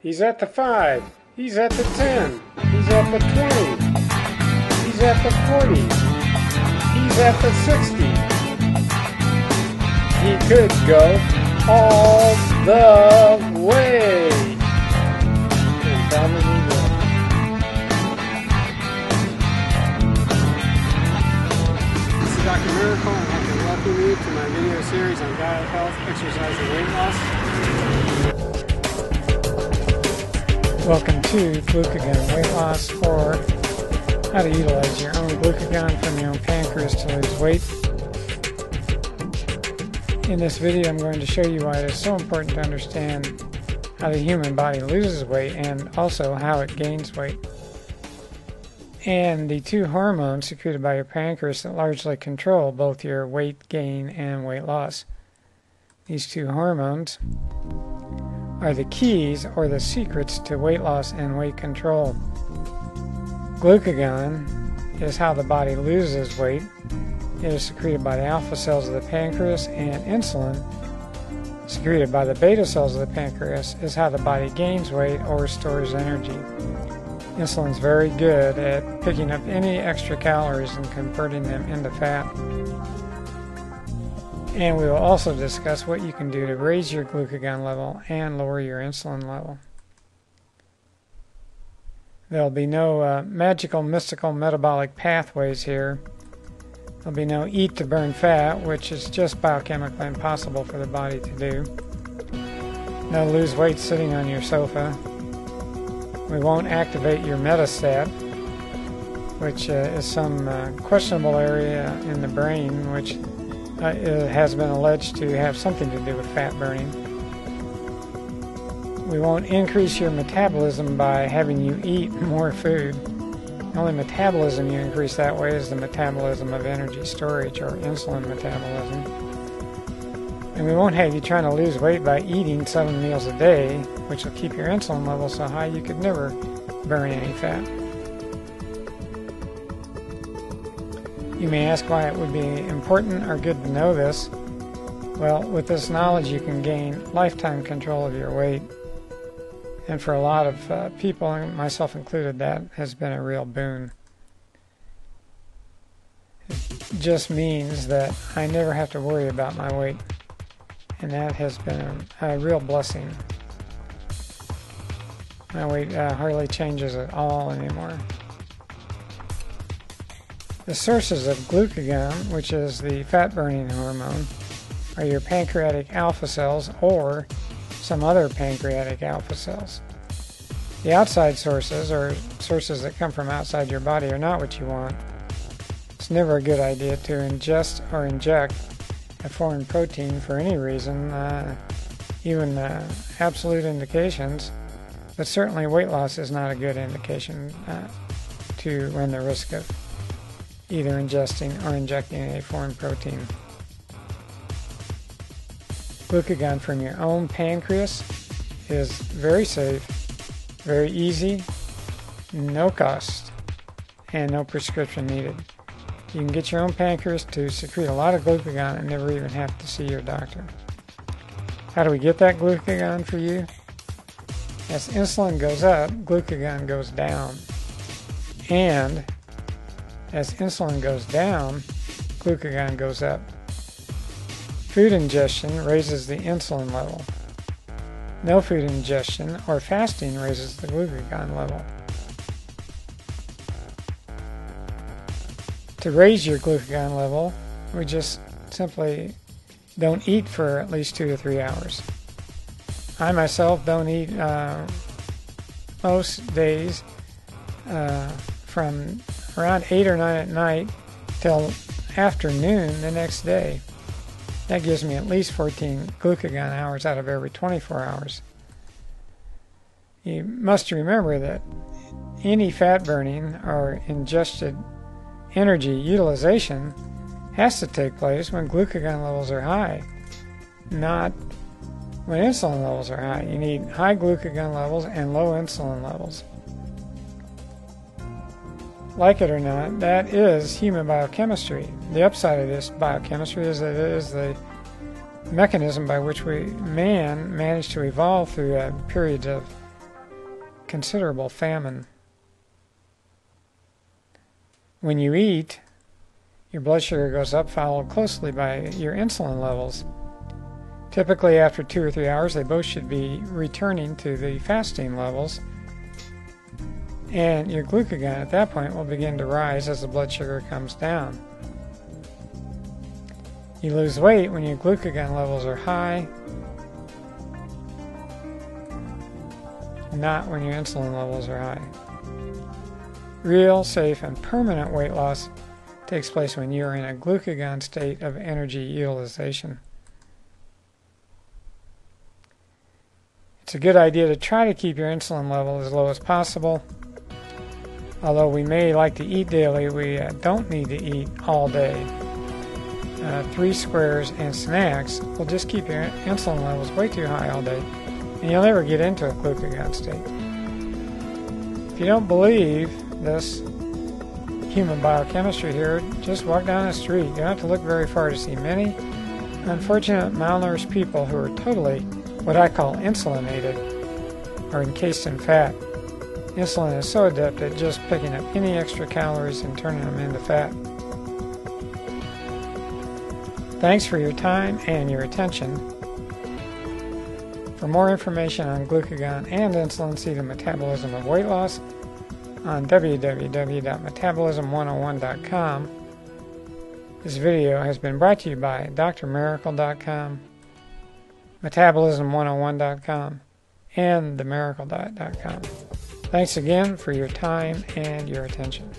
He's at the 5. He's at the 10. He's at the 20. He's at the 40. He's at the 60. He could go all the way. And probably will. This is Dr. Miracle, and I'd like to welcome you to my video series on diet, health, exercise, and weight loss. Welcome to Glucagon Weight Loss, or how to utilize your own glucagon from your own pancreas to lose weight. In this video, I'm going to show you why it is so important to understand how the human body loses weight and also how it gains weight. And the two hormones secreted by your pancreas that largely control both your weight gain and weight loss. These two hormones are the keys or the secrets to weight loss and weight control. Glucagon is how the body loses weight. It is secreted by the alpha cells of the pancreas, and insulin, secreted by the beta cells of the pancreas, is how the body gains weight or stores energy. Insulin is very good at picking up any extra calories and converting them into fat. And we will also discuss what you can do to raise your glucagon level and lower your insulin level. There will be no magical, mystical, metabolic pathways here. There will be no eat to burn fat, which is just biochemically impossible for the body to do. No lose weight sitting on your sofa. We won't activate your metastat, which is some questionable area in the brain, which has been alleged to have something to do with fat burning. We won't increase your metabolism by having you eat more food. The only metabolism you increase that way is the metabolism of energy storage, or insulin metabolism. And we won't have you trying to lose weight by eating 7 meals a day, which will keep your insulin level so high you could never burn any fat. You may ask why it would be important or good to know this. Well, with this knowledge you can gain lifetime control of your weight. And for a lot of people, myself included, that has been a real boon. It just means that I never have to worry about my weight. And that has been a real blessing. My weight hardly changes at all anymore. The sources of glucagon, which is the fat-burning hormone, are your pancreatic alpha cells or some other pancreatic alpha cells. The outside sources, or sources that come from outside your body, are not what you want. It's never a good idea to ingest or inject a foreign protein for any reason, even absolute indications, but certainly weight loss is not a good indication to run the risk of either ingesting or injecting a foreign protein. Glucagon from your own pancreas is very safe, very easy, no cost, and no prescription needed. You can get your own pancreas to secrete a lot of glucagon and never even have to see your doctor. How do we get that glucagon for you? As insulin goes up, glucagon goes down. And as insulin goes down, glucagon goes up. Food ingestion raises the insulin level. No food ingestion or fasting raises the glucagon level. To raise your glucagon level, we just simply don't eat for at least 2 to 3 hours. I myself don't eat most days from around 8 or 9 at night till afternoon the next day. That gives me at least 14 glucagon hours out of every 24 hours. You must remember that any fat burning or ingested energy utilization has to take place when glucagon levels are high, not when insulin levels are high. You need high glucagon levels and low insulin levels. Like it or not, that is human biochemistry. The upside of this biochemistry is that it is the mechanism by which man managed to evolve through periods of considerable famine. When you eat, your blood sugar goes up, followed closely by your insulin levels. Typically, after 2 or 3 hours, they both should be returning to the fasting levels, and your glucagon at that point will begin to rise as the blood sugar comes down. You lose weight when your glucagon levels are high, not when your insulin levels are high. Real, safe, and permanent weight loss takes place when you are in a glucagon state of energy utilization. It's a good idea to try to keep your insulin level as low as possible. Although we may like to eat daily, we don't need to eat all day. 3 squares and snacks will just keep your insulin levels way too high all day, and you'll never get into a glucagon state. If you don't believe this human biochemistry here, just walk down the street. You don't have to look very far to see many unfortunate malnourished people who are totally what I call insulinated, or encased in fat. Insulin is so adept at just picking up any extra calories and turning them into fat. Thanks for your time and your attention. For more information on glucagon and insulin, see the metabolism of weight loss on www.metabolism101.com. This video has been brought to you by drmiracle.com, metabolism101.com, and themiraclediet.com. Thanks again for your time and your attention.